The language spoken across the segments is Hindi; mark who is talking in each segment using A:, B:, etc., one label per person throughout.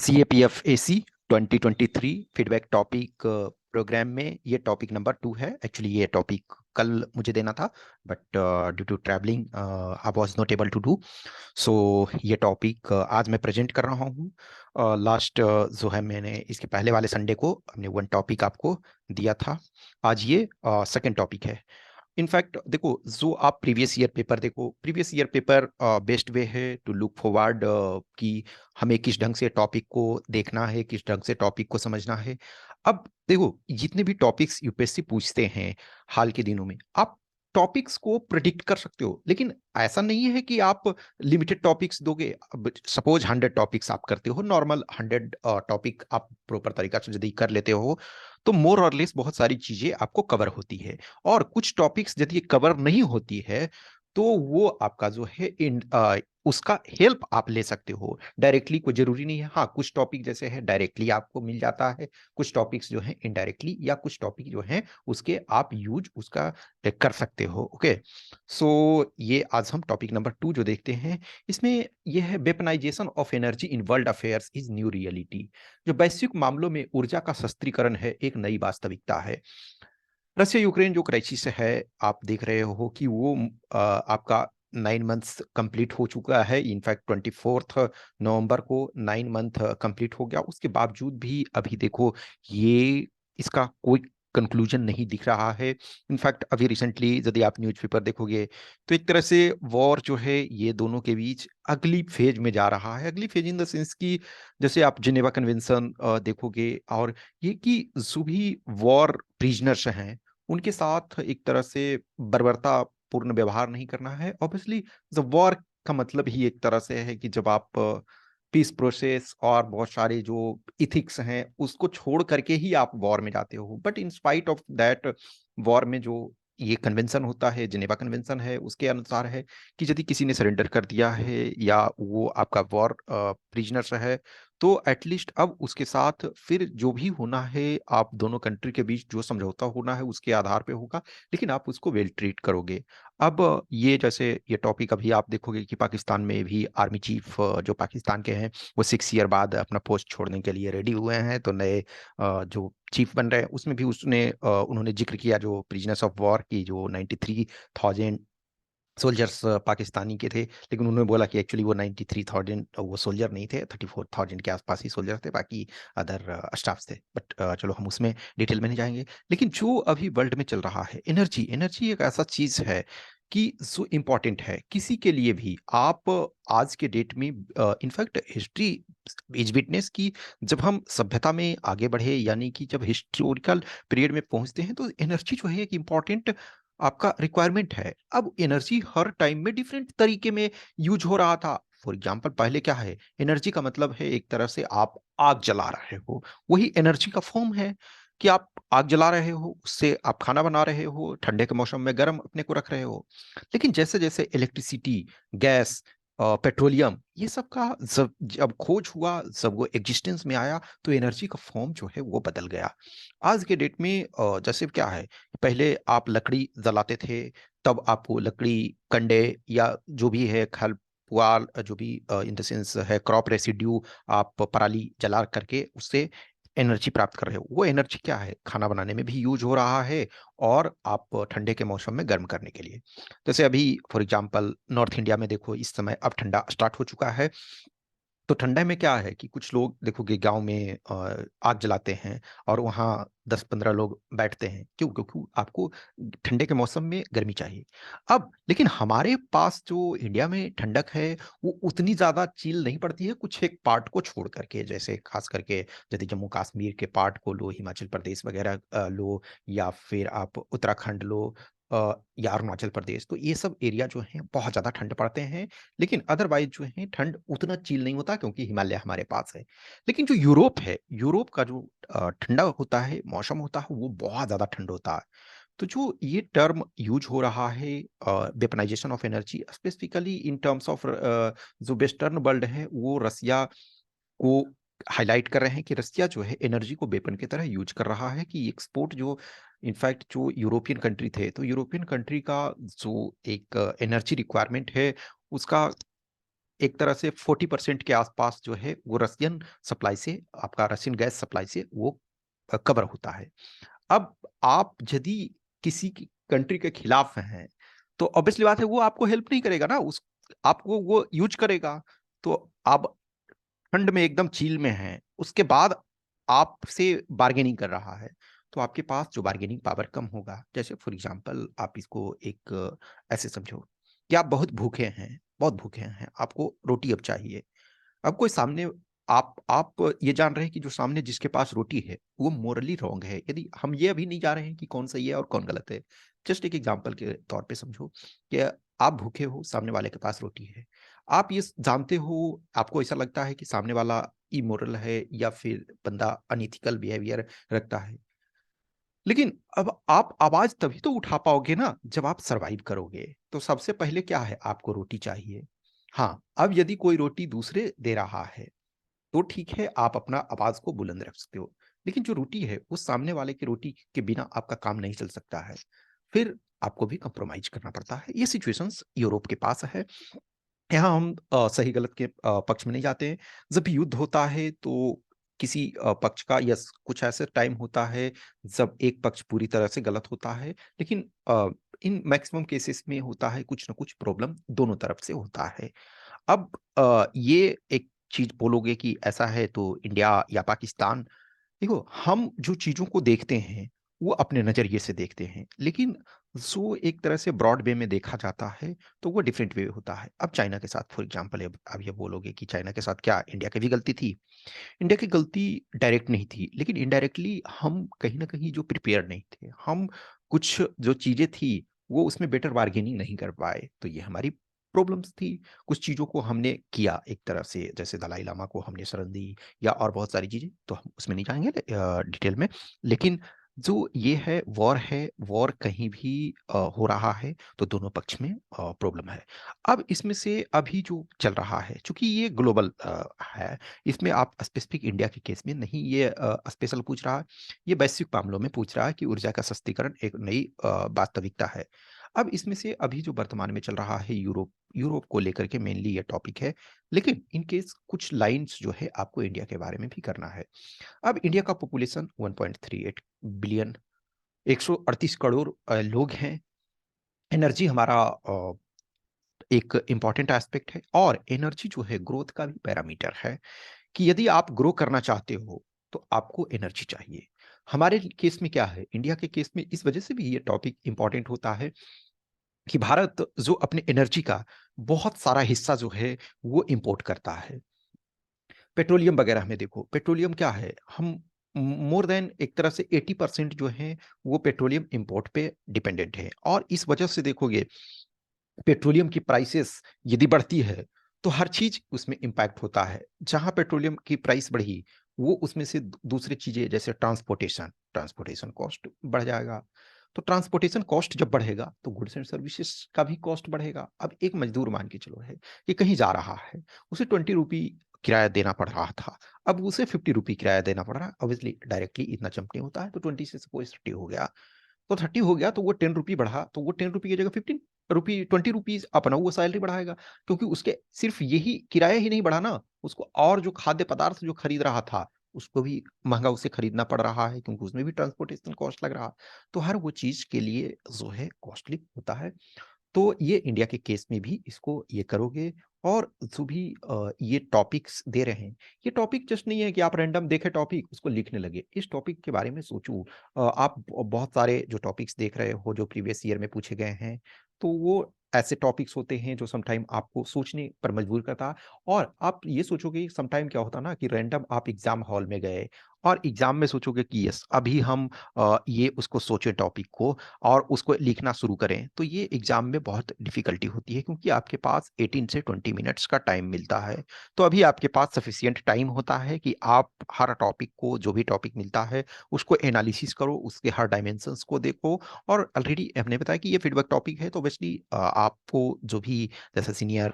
A: CAPF-AC 2023 फीडबैक टॉपिक प्रोग्राम में ये टॉपिक नंबर 2 है। एक्चुअली ये टॉपिक कल मुझे देना था, but due to travelling I was not able to do. So ये टॉपिक आज मैं प्रेजेंट कर रहा हूँ। लास्ट जो है, मैंने इसके पहले वाले संडे को हमने वन टॉपिक आपको दिया था। आज ये सेकंड टॉपिक है। इनफैक्ट देखो, जो आप प्रीवियस ईयर पेपर देखो, previous year paper best way है टू लुक फॉरवर्ड कि हमें किस ढंग से टॉपिक को देखना है, किस ढंग से टॉपिक को समझना है। अब देखो, जितने भी टॉपिक्स यूपीएससी पूछते हैं हाल के दिनों में, आप टॉपिक्स को प्रिडिक्ट कर सकते हो, लेकिन ऐसा नहीं है कि आप लिमिटेड टॉपिक्स दोगे। अब सपोज 100 टॉपिक्स आप करते हो, नॉर्मल 100 टॉपिक आप प्रॉपर तरीका से यदि कर लेते हो, तो मोर और लेस बहुत सारी चीजें आपको कवर होती है। और कुछ टॉपिक्स यदि कवर नहीं होती है, तो वो आपका जो है उसका हेल्प आप ले सकते हो डायरेक्टली। कोई जरूरी नहीं है। हाँ, कुछ टॉपिक जैसे है डायरेक्टली आपको मिल जाता है, कुछ टॉपिक्स जो है इनडायरेक्टली, या कुछ टॉपिक जो है उसके आप यूज उसका कर सकते हो। ओके, सो ये आज हम टॉपिक नंबर 2 जो देखते हैं, इसमें यह है weaponisation of energy in world affairs is new reality. जो वैश्विक मामलों में ऊर्जा का शस्त्रीकरण है, एक नई वास्तविकता है। रशिया यूक्रेन जो क्राइसिस है, आप देख रहे हो कि वो आपका 9 मंथ्स कंप्लीट हो चुका है। इनफैक्ट 24 नवंबर को 9 मंथ कंप्लीट हो गया। उसके बावजूद भी अभी देखो, ये इसका कोई कंक्लूजन नहीं दिख रहा है। इनफैक्ट अभी रिसेंटली यदि आप न्यूज़पेपर देखोगे, तो एक तरह से वॉर जो है ये दोनों के बीच अगली फेज में जा रहा है। अगली फेज इन द सेंस कि जैसे आप जिनेवा कन्वेंशन देखोगे, और ये कि जो भी वॉर प्रिजनर्स हैं, उनके साथ एक तरह से बर्बरता पूर्ण व्यवहार नहीं करना है। ऑब्वियसली जब वॉर का मतलब ही एक तरह से है कि जब आप पीस प्रोसेस और बहुत सारे जो इथिक्स हैं उसको छोड़ करके ही आप वॉर में जाते हो। But in spite of that, war में जो ये कन्वेंशन होता है, जिनेवा कन्वेंशन है, उसके अनुसार है कि यदि किसी ने सरेंडर कर दिया है या वो आपका वॉर प्रिजनर है, तो एटलीस्ट अब उसके साथ फिर जो भी होना है, आप दोनों कंट्री के बीच जो समझौता होना है उसके आधार पे होगा, लेकिन आप उसको वेल ट्रीट करोगे। अब ये जैसे ये टॉपिक अभी आप देखोगे कि पाकिस्तान में भी आर्मी चीफ जो पाकिस्तान के हैं, वो 6 ईयर बाद अपना पोस्ट छोड़ने के लिए रेडी हुए हैं। तो नए जो चीफ बन रहे हैं, उसमें भी उन्होंने जिक्र किया जो प्रिजनर्स ऑफ वॉर की, जो 93,000 सोल्जर्स पाकिस्तानी के थे। लेकिन उन्होंने बोला कि एक्चुअली वो 93,000 वो सोल्जर नहीं थे, 34,000 के आसपास ही सोल्जर थे, बाकी अदर स्टाफ थे। बट चलो, हम उसमें डिटेल में नहीं जाएंगे। लेकिन जो अभी वर्ल्ड में चल रहा है, एनर्जी एनर्जी एक ऐसा चीज है कि जो इम्पोर्टेंट है किसी के लिए भी। आप आज के डेट में इनफैक्ट हिस्ट्री इज विटनेस की, जब हम सभ्यता में आगे बढ़े, यानी कि जब हिस्टोरिकल पीरियड में पहुंचते हैं, तो एनर्जी जो है एक इम्पॉर्टेंट आपका रिक्वायरमेंट है। अब एनर्जी हर टाइम में डिफरेंट तरीके में यूज हो रहा था। फॉर एग्जाम्पल, पहले क्या है, एनर्जी का मतलब है एक तरह से आप आग जला रहे हो, वही एनर्जी का फॉर्म है कि आप आग जला रहे हो, उससे आप खाना बना रहे हो, ठंडे के मौसम में गर्म अपने को रख रहे हो। लेकिन जैसे जैसे इलेक्ट्रिसिटी, गैस, पेट्रोलियम, ये सब का जब जब खोज हुआ, जब वो एग्जिस्टेंस में आया, तो एनर्जी का फॉर्म जो है वो बदल गया। आज के डेट में जैसे क्या है, पहले आप लकड़ी जलाते थे, तब आपको लकड़ी, कंडे, या जो भी है खल पुआल, जो भी इन द सेंस है क्रॉप रेसिड्यू, आप पराली जला करके उससे एनर्जी प्राप्त कर रहे हो। वो एनर्जी क्या है, खाना बनाने में भी यूज हो रहा है, और आप ठंडे के मौसम में गर्म करने के लिए। जैसे अभी फॉर एग्जांपल नॉर्थ इंडिया में देखो, इस समय अब ठंडा स्टार्ट हो चुका है। तो ठंडा में क्या है कि कुछ लोग देखोगे गांव में आग जलाते हैं, और वहाँ 10-15 लोग बैठते हैं। क्यों? क्योंकि आपको ठंडे के मौसम में गर्मी चाहिए। अब लेकिन हमारे पास जो इंडिया में ठंडक है, वो उतनी ज़्यादा चील नहीं पड़ती है, कुछ एक पार्ट को छोड़ करके। जैसे खास करके यदि जम्मू कश्मीर के पार्ट को लो, हिमाचल प्रदेश वगैरह लो, या फिर आप उत्तराखंड लो, या अरुणाचल प्रदेश, तो ये सब एरिया जो है बहुत ज़्यादा ठंड पड़ते हैं। लेकिन अदरवाइज जो है ठंड उतना चिल नहीं होता, क्योंकि हिमालय हमारे पास है। लेकिन जो यूरोप है, यूरोप का जो ठंडा होता है, मौसम होता है, वो बहुत ज्यादा ठंड होता है। तो जो ये टर्म यूज हो रहा है, weaponisation of energy, specifically in terms of जो वेस्टर्न वर्ल्ड है, वो रसिया को हाईलाइट कर रहे हैं कि रसिया जो है एनर्जी को वेपन की तरह यूज कर रहा है, कि एक्सपोर्ट जो इनफैक्ट जो यूरोपियन कंट्री थे, तो यूरोपियन कंट्री का जो एक एनर्जी रिक्वायरमेंट है, उसका एक तरह से 40% के आसपास जो है वो रशियन सप्लाई से, आपका रशियन गैस सप्लाई से वो कवर होता है। अब आप यदि किसी की कंट्री के खिलाफ हैं तो ऑब्वियसली बात है वो आपको हेल्प नहीं करेगा ना, उस आपको वो यूज करेगा। तो आप ठंड में एकदम चील में हैं, उसके बाद आपसे बार्गेनिंग कर रहा है, तो आपके पास जो बार्गेनिंग पावर कम होगा। जैसे फॉर एग्जांपल आप इसको एक ऐसे समझो कि आप बहुत भूखे हैं, बहुत भूखे हैं, आपको रोटी अब चाहिए। अब कोई सामने, आप ये जान रहे हैं कि जो सामने जिसके पास रोटी है वो मोरली रॉन्ग है। यदि हम ये अभी नहीं जा रहे हैं कि कौन सही है और कौन गलत है, जस्ट एक एग्जांपल के तौर पे समझो कि आप भूखे हो, सामने वाले के पास रोटी है, आप ये जानते हो, आपको ऐसा लगता है कि सामने वाला इमोरल है या फिर बंदा अनइथिकल बिहेवियर रखता है, लेकिन अब आप आवाज तभी तो उठा पाओगे ना जब आप सरवाइव करोगे। तो सबसे पहले क्या है, आपको रोटी चाहिए। हाँ, अब यदि कोई रोटी दूसरे दे रहा है तो ठीक है, आप अपना आवाज को बुलंद रख सकते हो, लेकिन जो रोटी है वो सामने वाले की रोटी के बिना आपका काम नहीं चल सकता है, फिर आपको भी कंप्रोमाइज करना पड़ता है। ये सिचुएशंस यूरोप के पास है। यहाँ हम सही गलत के पक्ष में नहीं जाते हैं। जब भी युद्ध होता है तो किसी पक्ष का या कुछ ऐसे टाइम होता है जब एक पक्ष पूरी तरह से गलत होता है, लेकिन इन मैक्सिमम केसेस में होता है कुछ ना कुछ प्रॉब्लम दोनों तरफ से होता है। अब ये एक चीज बोलोगे कि ऐसा है तो इंडिया या पाकिस्तान, देखो हम जो चीजों को देखते हैं वो अपने नजरिए से देखते हैं, लेकिन जो एक तरह से ब्रॉड वे में देखा जाता है तो वो डिफरेंट वे होता है। अब चाइना के साथ फॉर एग्जांपल, अब ये बोलोगे कि चाइना के साथ क्या इंडिया की भी गलती थी? इंडिया की गलती डायरेक्ट नहीं थी, लेकिन इनडायरेक्टली हम कहीं ना कहीं जो प्रिपेयर नहीं थे, हम कुछ जो चीजें थी वो उसमें बेटर बार्गेनिंग नहीं कर पाए, तो ये हमारी प्रॉब्लम्स थी। कुछ चीजों को हमने किया एक तरह से, जैसे दलाई लामा को हमने शरण दी या और बहुत सारी चीजें, तो हम उसमें नहीं जाएंगे डिटेल में। लेकिन जो ये है, वॉर कहीं भी हो रहा है तो दोनों पक्ष में प्रॉब्लम है। अब इसमें से अभी जो चल रहा है, चूंकि ये ग्लोबल है, इसमें आप स्पेसिफिक इंडिया के केस में नहीं ये स्पेशल पूछ रहा है, ये वैश्विक मामलों में पूछ रहा है कि ऊर्जा का सस्तीकरण एक नई वास्तविकता है। अब इसमें से अभी जो वर्तमान में चल रहा है यूरोप, यूरोप को लेकर के मेनली ये टॉपिक है, लेकिन इन केस कुछ लाइंस जो है आपको इंडिया के बारे में भी करना है। अब इंडिया का पॉपुलेशन 1.38 बिलियन, 138 करोड़ लोग हैं। एनर्जी हमारा एक इंपॉर्टेंट एस्पेक्ट है, और एनर्जी जो है ग्रोथ का भी पैरामीटर है, कि यदि आप ग्रो करना चाहते हो तो आपको एनर्जी चाहिए। हमारे केस में क्या है, इंडिया के केस में इस वजह से भी ये टॉपिक इंपॉर्टेंट होता है कि भारत जो अपने एनर्जी का बहुत सारा हिस्सा जो है वो इंपोर्ट करता है। पेट्रोलियम वगैरह में देखो, पेट्रोलियम क्या है, हम मोर देन एक तरह से 80% जो है वो पेट्रोलियम इंपोर्ट पे डिपेंडेंट है। और इस वजह से देखोगे पेट्रोलियम की प्राइसेस यदि बढ़ती है तो हर चीज उसमें इंपैक्ट होता है। जहां पेट्रोलियम की प्राइस बढ़ी, वो उसमें से दूसरी चीजें जैसे ट्रांसपोर्टेशन, ट्रांसपोर्टेशन कॉस्ट बढ़ जाएगा। तो ट्रांसपोर्टेशन कॉस्ट जब बढ़ेगा तो गुड्स एंड सर्विसेज का भी कॉस्ट बढ़ेगा। अब एक मजदूर मान के चलो है कि कहीं जा रहा है, उसे 20 रुपी किराया देना पड़ रहा था, अब उसे 50 रुपी किराया देना पड़ रहा है। ऑब्वियसली डायरेक्टली इतना जंप नहीं होता है, तो 20 से सपोज 30 हो गया, तो 30 हो गया तो वो 10 रुपी बढ़ा, तो वो 10 रुपी की जगह 15 रुपी, 20 रुपीज अपना वो सैलरी बढ़ाएगा। क्योंकि उसके सिर्फ यही किराया ही नहीं बढ़ा ना, उसको और जो खाद्य पदार्थ जो खरीद रहा था उसको भी महंगा उसे खरीदना पड़ रहा है, क्योंकि उसमें भी ट्रांसपोर्टेशन कॉस्ट लग रहा। तो हर वो चीज के लिए जो है कॉस्टली होता है। तो ये इंडिया के केस में भी इसको ये करोगे। और जो भी ये टॉपिक्स दे रहे हैं, ये टॉपिक जस्ट नहीं है कि आप रैंडम देखे टॉपिक उसको लिखने लगे, इस टॉपिक के बारे में सोचो। आप बहुत सारे जो टॉपिक्स देख रहे हो जो प्रीवियस ईयर में पूछे गए हैं, तो वो ऐसे टॉपिक्स होते हैं जो समटाइम आपको सोचने पर मजबूर करता है। और आप ये सोचोगे समटाइम क्या होता ना कि रैंडम आप एग्जाम हॉल में गए और एग्जाम में सोचोगे कि यस अभी हम ये उसको सोचे टॉपिक को और उसको लिखना शुरू करें, तो ये एग्जाम में बहुत डिफिकल्टी होती है, क्योंकि आपके पास 18 से 20 मिनट्स का टाइम मिलता है। तो अभी आपके पास सफिशियंट टाइम होता है कि आप हर टॉपिक को, जो भी टॉपिक मिलता है उसको एनालिसिस करो, उसके हर डायमेंशंस को देखो। और ऑलरेडी हमने बताया कि ये फीडबैक टॉपिक है, तो ऑब्वियसली आपको जो भी जैसे सीनियर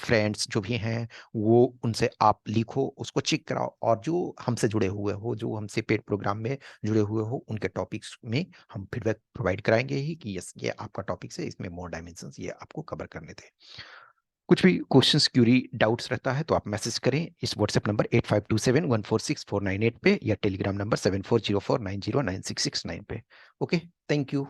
A: फ्रेंड्स जो भी हैं वो उनसे आप लिखो, उसको चेक कराओ, और जो हमसे जुड़े हुए हो, जो हमसे पेड प्रोग्राम में जुड़े हुए हो, उनके टॉपिक्स में हम फीडबैक प्रोवाइड कराएंगे ही कि यस ये आपका टॉपिक है, इसमें मोर डायमेंशंस ये आपको कवर करने थे। कुछ भी क्वेश्चंस, क्यूरी, डाउट्स रहता है तो आप मैसेज करें इस व्हाट्सएप नंबर 8527146498 पे, या टेलीग्राम नंबर 7404909669 पे। Okay, thank you.